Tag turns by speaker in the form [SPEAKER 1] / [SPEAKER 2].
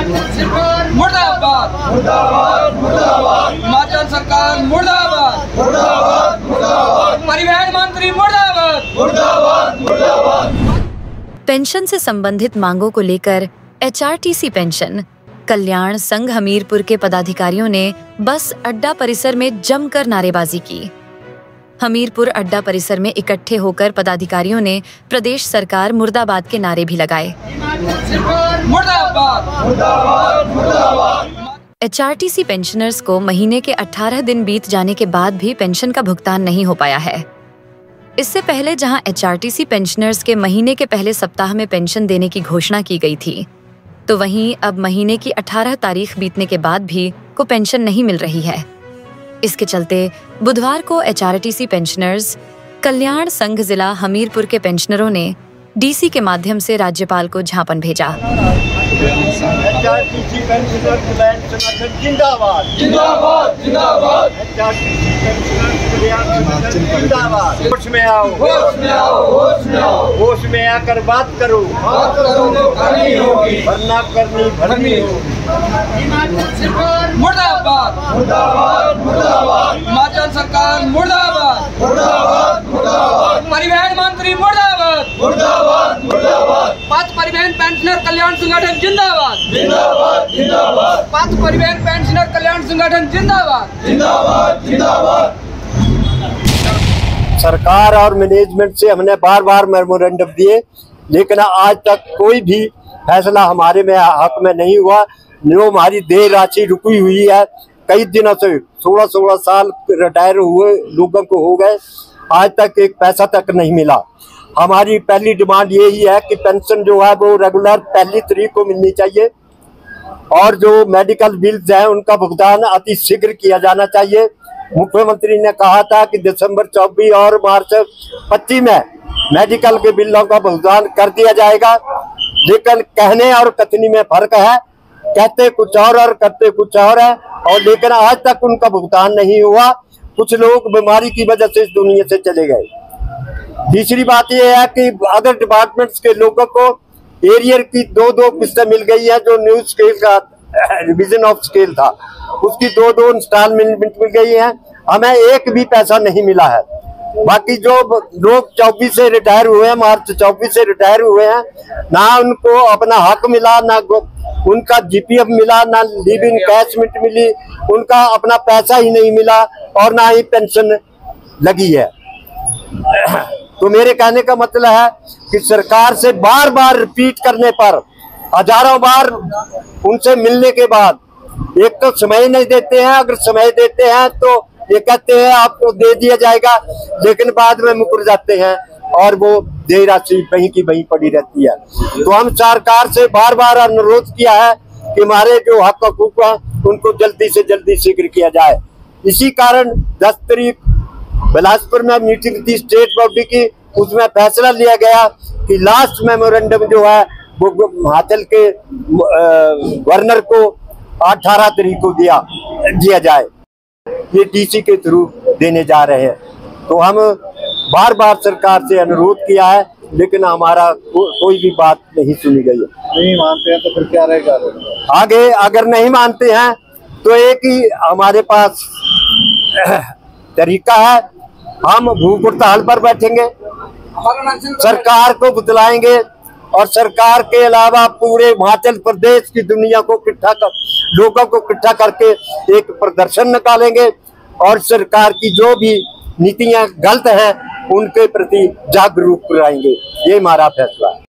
[SPEAKER 1] मुर्दाबाद मुर्दाबाद मुर्दाबाद, हिमाचल सरकार मुर्दाबाद मुर्दाबाद मुर्दाबाद, परिवहन मंत्री मुर्दाबाद मुर्दाबाद मुर्दाबाद।
[SPEAKER 2] पेंशन से संबंधित मांगों को लेकर एचआरटीसी पेंशन कल्याण संघ हमीरपुर के पदाधिकारियों ने बस अड्डा परिसर में जमकर नारेबाजी की। हमीरपुर अड्डा परिसर में इकट्ठे होकर पदाधिकारियों ने प्रदेश सरकार मुर्दाबाद के नारे भी लगाए। एचआरटीसी पेंशनर्स को महीने के 18 दिन बीत जाने के बाद भी पेंशन का भुगतान नहीं हो पाया है। इससे पहले जहां एचआरटीसी पेंशनर्स के महीने के पहले सप्ताह में पेंशन देने की घोषणा की गई थी, तो वहीं अब महीने की 18 तारीख बीतने के बाद भी को पेंशन नहीं मिल रही है। इसके चलते बुधवार को एचआरटीसी पेंशनर्स कल्याण संघ जिला हमीरपुर के पेंशनरों ने डीसी के माध्यम से राज्यपाल को ज्ञापन भेजा।
[SPEAKER 3] एचआरटीसी पेंशनर कल्याण संगठन जिंदाबाद जिंदाबाद जिंदाबाद, एचआरटीसी पेंशनर कल्याण संगठन जिंदाबाद। होश में आओ होश में आओ होश में आओ, होश में आकर बात करो जो करनी होगी, वरना करनी भरनी होगी।
[SPEAKER 1] मुर्दाबाद मुर्दाबाद मुर्दाबाद, हिमाचल सरकार मुर्दाबाद मुर्दाबाद मुर्दाबाद, परिवहन मंत्री मुर्दाबाद मुर्दाबाद मुर्दाबाद, पथ परिवहन पेंशनर कल्याण संगठन जिंदाबाद जिंदाबाद जिंदाबाद, पथ परिवहन पेंशनर कल्याण संगठन जिंदाबाद जिंदाबाद जिंदाबाद।
[SPEAKER 3] सरकार और मैनेजमेंट से हमने बार बार मेमोरेंडम दिए, लेकिन आज तक कोई भी फैसला हमारे में हक में नहीं हुआ। जो हमारी देय राशि रुकी हुई है कई दिनों से, 16-16 साल रिटायर हुए लोगों को हो गए, आज तक एक पैसा तक नहीं मिला। हमारी पहली डिमांड यही है कि पेंशन जो है वो रेगुलर पहली तारीख को मिलनी चाहिए, और जो मेडिकल बिल्स हैं उनका भुगतान अति शीघ्र किया जाना चाहिए। मुख्यमंत्री ने कहा था कि दिसंबर 24 और मार्च 25 में मेडिकल के बिलों का भुगतान कर दिया जाएगा, लेकिन कहने और कथनी में फर्क है। कहते कुछ और करते कुछ और है, और लेकिन आज तक उनका भुगतान नहीं हुआ। कुछ लोग बीमारी की वजह से इस दुनिया से चले गए। तीसरी बात यह है कि अदर डिपार्टमेंट्स के लोगों को एरियर की दो किस्तें मिल गई है। जो न्यू स्केल का रिवीजन ऑफ स्केल था, उसकी दो इंस्टॉलमेंट मिल गई है, हमें एक भी पैसा नहीं मिला है। बाकी जो लोग 24 से रिटायर हुए हैं, मार्च 24 से रिटायर हुए हैं, ना उनको अपना हक मिला, ना उनका जीपीएफ मिला, ना लिव इन कैशमेंट मिली, उनका अपना पैसा ही नहीं मिला, और ना ही पेंशन लगी है। तो मेरे कहने का मतलब है कि सरकार से बार बार रिपीट करने पर, हजारों बार उनसे मिलने के बाद, एक तो समय नहीं देते हैं, अगर समय देते हैं तो ये कहते हैं आपको दे दिया जाएगा, लेकिन बाद में मुकर जाते हैं और वो देय राशि वहीं की वहीं पड़ी रहती है। तो हम सरकार से बार बार अनुरोध किया है कि हमारे जो हक हकूक हैं उनको जल्दी से जल्दी शीघ्र किया जाए। इसी कारण 10 तारीख बिलासपुर में मीटिंग थी स्टेट बॉडी की, उसमें फैसला लिया गया कि लास्ट मेमोरेंडम जो है वो हिमाचल के गवर्नर को 18 तारीख को दिया जाए। ये डीसी के थ्रू देने जा रहे हैं। तो हम बार बार सरकार से अनुरोध किया है, लेकिन हमारा कोई भी बात नहीं सुनी गई है।
[SPEAKER 4] नहीं मानते हैं तो फिर क्या रहेगा
[SPEAKER 3] आगे? अगर नहीं मानते हैं तो एक ही हमारे पास तरीका है, हम भूख हड़ताल पर बैठेंगे, सरकार को बुतलाएंगे, और सरकार के अलावा पूरे हिमाचल प्रदेश की दुनिया को लोगों को इकट्ठा करके एक प्रदर्शन निकालेंगे, और सरकार की जो भी नीतियां गलत हैं उनके प्रति जागरूक कराएंगे। ये हमारा फैसला है।